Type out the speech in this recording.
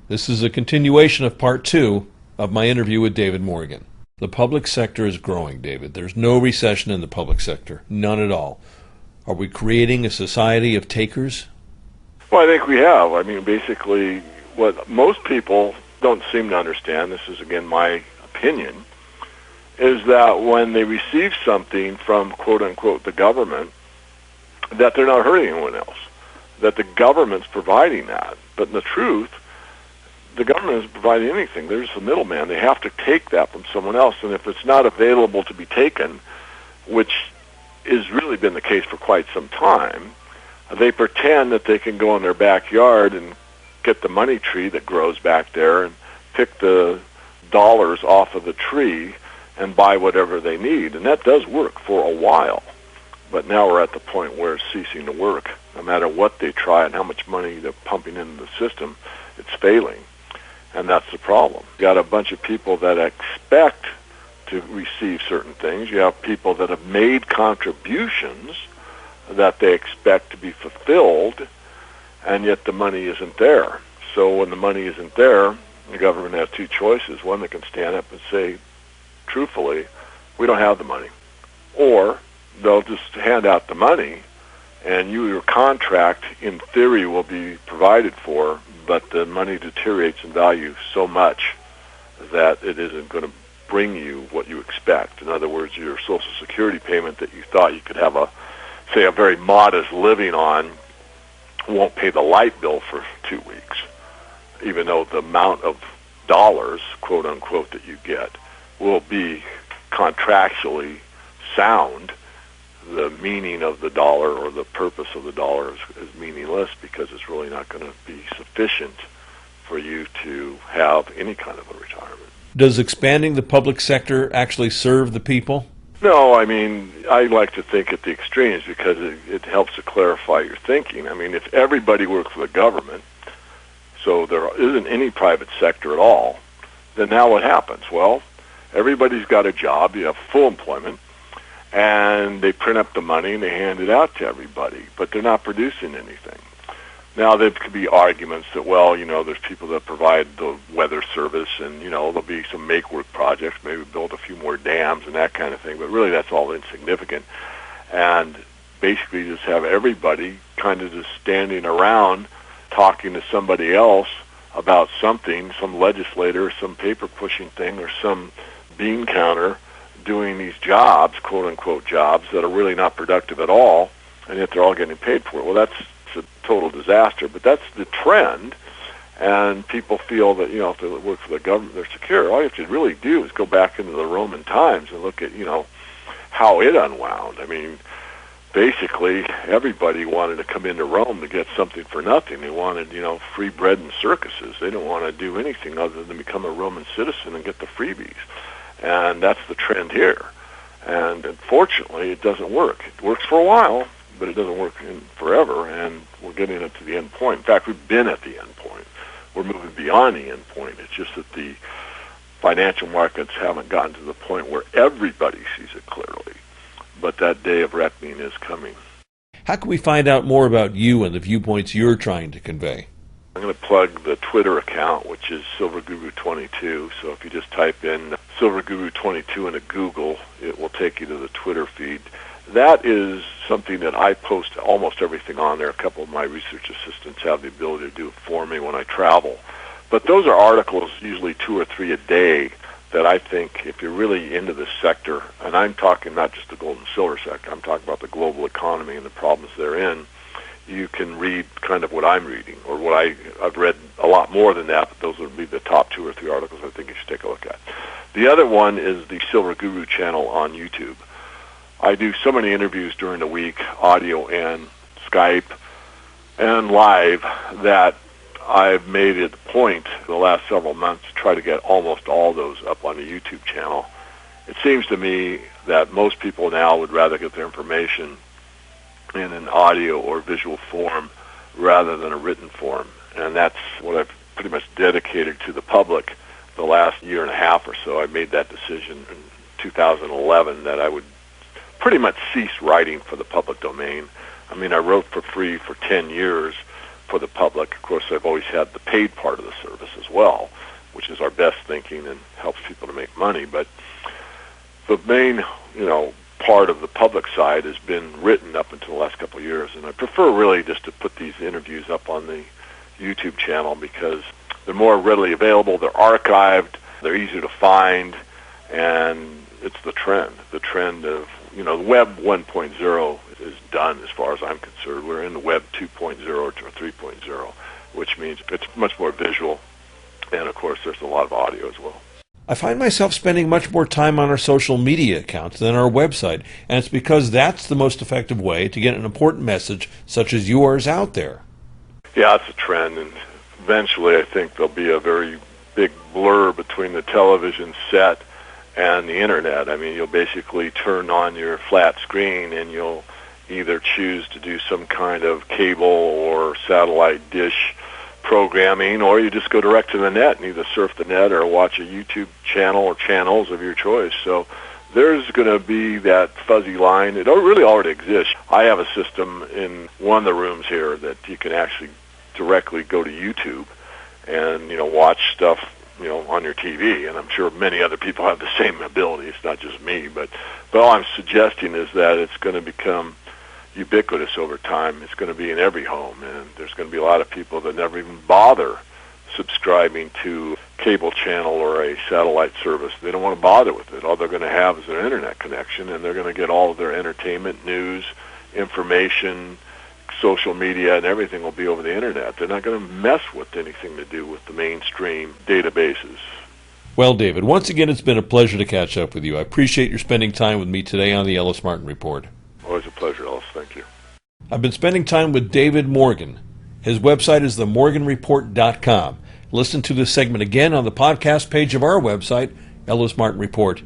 This is a continuation of part 2 of my interview with David Morgan. The public sector is growing, David. There's no recession in the public sector. None at all. Are we creating a society of takers? Well, I think we have. I mean, basically, what most people don't seem to understand, this is, again, my opinion, is that when they receive something from, quote-unquote, the government, that they're not hurting anyone else, that the government's providing that. But in the truth, the government isn't providing anything. There's a middleman. They have to take that from someone else, and if it's not available to be taken, which has really been the case for quite some time, they pretend that they can go in their backyard and get the money tree that grows back there and pick the dollars off of the tree and buy whatever they need. And that does work for a while. But now we're at the point where it's ceasing to work. No matter what they try and how much money they're pumping into the system, it's failing. And that's the problem. You got a bunch of people that expect to receive certain things. You have people that have made contributions that they expect to be fulfilled, and yet the money isn't there. So when the money isn't there, the government has two choices. One, they can stand up and say, truthfully, we don't have the money. Or they'll just hand out the money, and your contract, in theory, will be provided for, but the money deteriorates in value so much that it isn't going to bring you what you expect. In other words, your Social Security payment that you thought you could have a very modest living on won't pay the light bill for 2 weeks, even though the amount of dollars, quote unquote, that you get will be contractually sound. The meaning of the dollar or the purpose of the dollar is meaningless because it's really not going to be sufficient for you to have any kind of a retirement. Does expanding the public sector actually serve the people? No, I mean, I like to think at the extremes because it helps to clarify your thinking. I mean, if everybody worked for the government, so there isn't any private sector at all, then now what happens? Well, everybody's got a job, you have full employment, and they print up the money and they hand it out to everybody, but they're not producing anything. Now, there could be arguments that, well, there's people that provide the weather service and, there'll be some make-work projects, maybe build a few more dams and that kind of thing, but really that's all insignificant. And basically just have everybody kind of just standing around talking to somebody else about something, some legislator, some paper-pushing thing, or some bean counter doing these jobs, quote-unquote jobs, that are really not productive at all, and yet they're all getting paid for it. Well, that's a total disaster, but that's the trend, and people feel that, if they work for the government, they're secure. All you have to really do is go back into the Roman times and look at, how it unwound. I mean, basically, everybody wanted to come into Rome to get something for nothing. They wanted, free bread and circuses. They didn't want to do anything other than become a Roman citizen and get the freebies. And that's the trend here. And unfortunately, it doesn't work. It works for a while, but it doesn't work forever, and we're getting it to the end point. In fact, we've been at the end point. We're moving beyond the end point. It's just that the financial markets haven't gotten to the point where everybody sees it clearly. But that day of reckoning is coming. How can we find out more about you and the viewpoints you're trying to convey? I'm going to plug the Twitter account, which is SilverGuru22. So if you just type in SilverGuru22 into Google, it will take you to the Twitter feed. That is something that I post almost everything on there. A couple of my research assistants have the ability to do it for me when I travel. But those are articles, usually 2 or 3 a day, that I think if you're really into this sector, and I'm talking not just the gold and silver sector, I'm talking about the global economy and the problems therein, you can read kind of what I'm reading, or what I've read a lot more than that, but those would be the top 2 or 3 articles I think you should take a look at. The other one is the Silver Guru channel on YouTube. I do so many interviews during the week, audio and Skype and live, that I've made it a point in the last several months to try to get almost all those up on the YouTube channel. It seems to me that most people now would rather get their information in an audio or visual form rather than a written form. And that's what I've pretty much dedicated to the public the last year and a half or so. I made that decision in 2011 that I would pretty much cease writing for the public domain. I mean, I wrote for free for 10 years for the public. Of course, I've always had the paid part of the service as well, which is our best thinking and helps people to make money. But the main, part of the public side has been written up until the last couple of years, and I prefer really just to put these interviews up on the YouTube channel because they're more readily available, they're archived, they're easier to find, and it's the trend of, the Web 1.0 is done as far as I'm concerned. We're in the Web 2.0 or 3.0, which means it's much more visual, and of course there's a lot of audio as well. I find myself spending much more time on our social media accounts than our website, and it's because that's the most effective way to get an important message such as yours out there. Yeah, it's a trend, and eventually I think there'll be a very big blur between the television set and the internet. I mean, you'll basically turn on your flat screen and you'll either choose to do some kind of cable or satellite dish programming, or you just go direct to the net and either surf the net or watch a YouTube channel or channels of your choice. So there's going to be that fuzzy line. It really already exists. I have a system in one of the rooms here that you can actually directly go to YouTube and watch stuff on your TV, and I'm sure many other people have the same ability. It's not just me, but all I'm suggesting is that it's going to become ubiquitous over time. It's going to be in every home, and there's going to be a lot of people that never even bother subscribing to a cable channel or a satellite service. They don't want to bother with it. All they're going to have is their internet connection, and they're going to get all of their entertainment, news, information, social media, and everything will be over the internet. They're not going to mess with anything to do with the mainstream databases. Well, David, once again, it's been a pleasure to catch up with you. I appreciate your spending time with me today on the Ellis Martin Report. Always a pleasure, Ellis. Thank you. I've been spending time with David Morgan. His website is themorganreport.com. Listen to this segment again on the podcast page of our website, ellismartinreport.com.